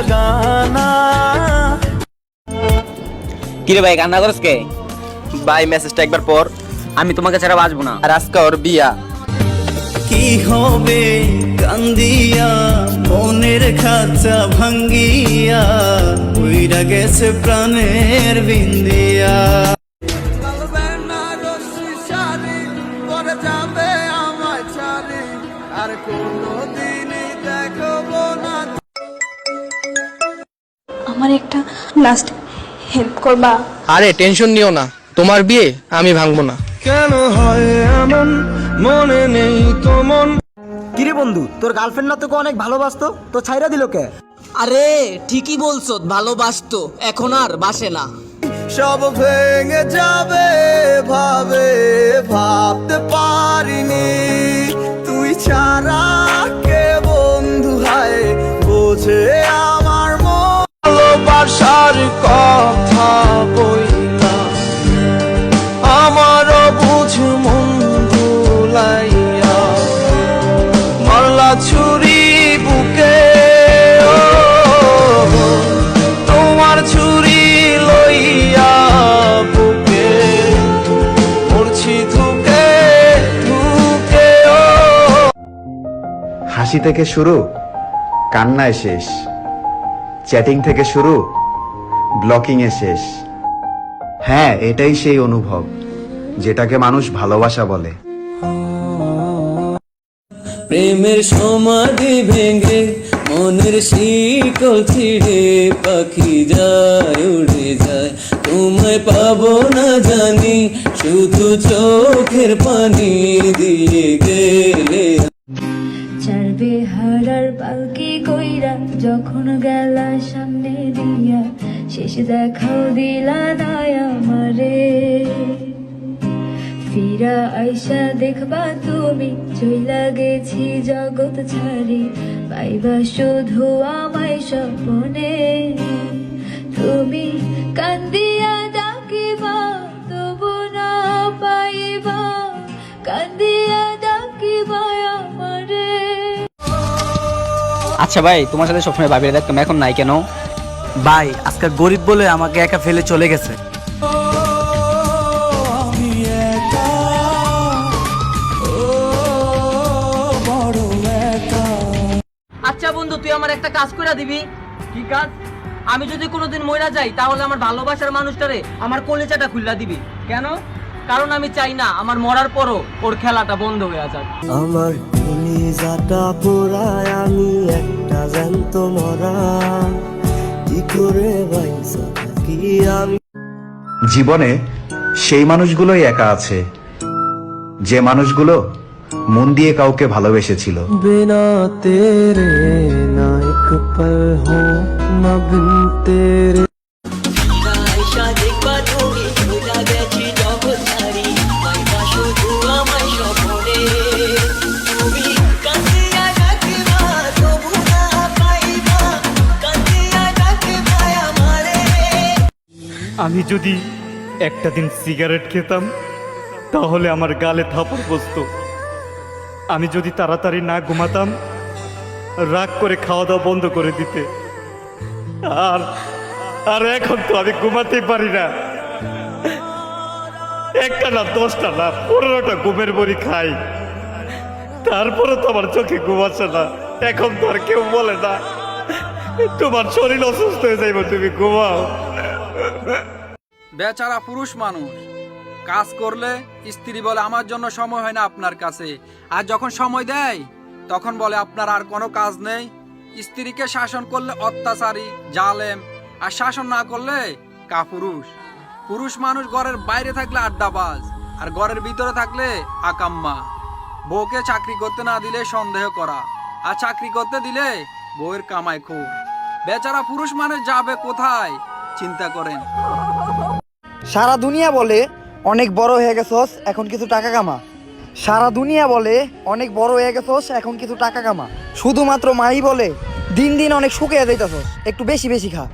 लगाना। কিরে ভাই কান্না করছ কে? ভাই মেসেজটা একবার পর। আমি তোমাকে ছাড়া বাঁচবো না। আর আজকে ওর বিয়া। কি হবে কান্দিয়া মনের খাঁচা ভাঙ্গিয়া, উইরা গেছে প্রাণের বিন্দিয়া। আর কোনদিনই দেখবো না। আমার একটা লাস্ট হেল্প করবা? আরে টেনশন নিও না, তোমার বিয়ে আমি ভাঙবো না। কেন হয় এমন, মনে নেই তো মন। কিরে বন্ধু, তোর গার্লফ্রেন্ড না তোকে অনেক ভালোবাসতো, তো ছাইরা দিল কে? আরে ঠিকই বলছো, ভালোবাসতো, এখন আর বাসে না। সব ভেঙে যাবে ভাবে ভাবতে পারিনি, তুই ছাড়া কে বন্ধু হায় বোঝে আমার মন। ভালোবাসার কথা বইলা আমারও বুঝ মন ভুলাইয়া, মারলা ছুরি বুকে ও, তোমার ছুরি লইয়া বুকে মরছি ধুকে ধুকে ও। হাসি থেকে শুরু, কান্নায় শেষ। চ্যাটিং থেকে শুরু, ব্লকিং এ শেষ। হ্যাঁ, এটাই সেই অনুভব যেটাকে মানুষ ভালোবাসা বলে। প্রেমের সমাধি ভেঙে মনের শিকল ছিঁড়ে পাখি যায় উড়ে যায়, তোমায় পাবো না জানি শুধু চোখের পানি দিয়ে গেলে। চারবে হারার পালকি কইরা যখন গেলা সামনে দিয়া, শেষ দেখাও দিলা না আমারে। ফিরা আইসা দেখবা তুমি চইলা গেছি জগৎ ছাড়ি, পাইবা শুধু আমায় স্বপ্নে। তুমি কান্দিয়া ডাকিবা তবু না পাইবা, কান্দিয়া ডাকিবা আমারে। আচ্ছা ভাই, তোমার সাথে সবসময় ভাবিয়ে দেখতাম, এখন নাই কেন? ভাই আজকে গরিব বলে আমাকে একা ফেলে চলে গেছে। আমি একা, ও বড় একা। আচ্ছা বন্ধু, তুই আমার একটা কাজ করে দিবি। কি কাজ? আমি যদি কোনোদিন মইরা যাই তাহলে আমার ভালোবাসার মানুষটারে আমার কলিজাটা খুললা দিবি। কেন? কারণ আমি চাই না আমার মরার পরও ওর খেলাটা বন্ধ হয়ে যাক। আমার কলিজাটা পোড়ায় আমি একটা জ্যান্ত মরা, কি করে বাইসা থাকি আমি। জীবনে সেই মানুষগুলোই একা আছে যে মানুষগুলো মন দিয়ে কাউকে ভালোবেসেছিল। बिना तेरे ना एक पल हो ना बिन तेरे। আমি যদি একটা দিন সিগারেট খেতাম তাহলে আমার গালে থাপড় বসতো। আমি যদি তাড়াতাড়ি না ঘুমাতাম রাগ করে খাওয়া দাওয়া বন্ধ করে দিতে। আর আর এখন তো আমি ঘুমাতেই পারি না। একটা না 10টা না 15টা ঘুমের বড়ি খাই, তারপরে তো আমার চোখে ঘুম আসে না। এখন তো আর কেউ বলে না তোমার শরীর অসুস্থ হয়ে যাইব, তুমি ঘুমাও। বেচারা পুরুষ মানুষ কাজ করলে স্ত্রী বলে আমার জন্য সময় হয় না আপনার কাছে, আর যখন সময় দেয় তখন বলে আপনার আর কোনো কাজ নেই। স্ত্রীকে শাসন করলে অত্যাচারী জালেম, আর শাসন না করলে কাপুরুষ। পুরুষ মানুষ ঘরের বাইরে থাকলে আড্ডাবাজ, আর ঘরের ভিতরে থাকলে আকাম্মা। বউকে চাকরি করতে না দিলে সন্দেহ করা, আর চাকরি করতে দিলে বউয়ের কামাই খোর। বেচারা পুরুষ মানুষ যাবে কোথায় চিন্তা করেন। সারা দুনিয়া বলে অনেক বড় হয়ে গেছস, এখন কিছু টাকা কামা। সারা দুনিয়া বলে অনেক বড় হয়ে গেছস, এখন কিছু টাকা কামা। শুধুমাত্র মাই বলে দিন দিন অনেক শুকিয়ে যাইতেছস, একটু বেশি বেশি খা।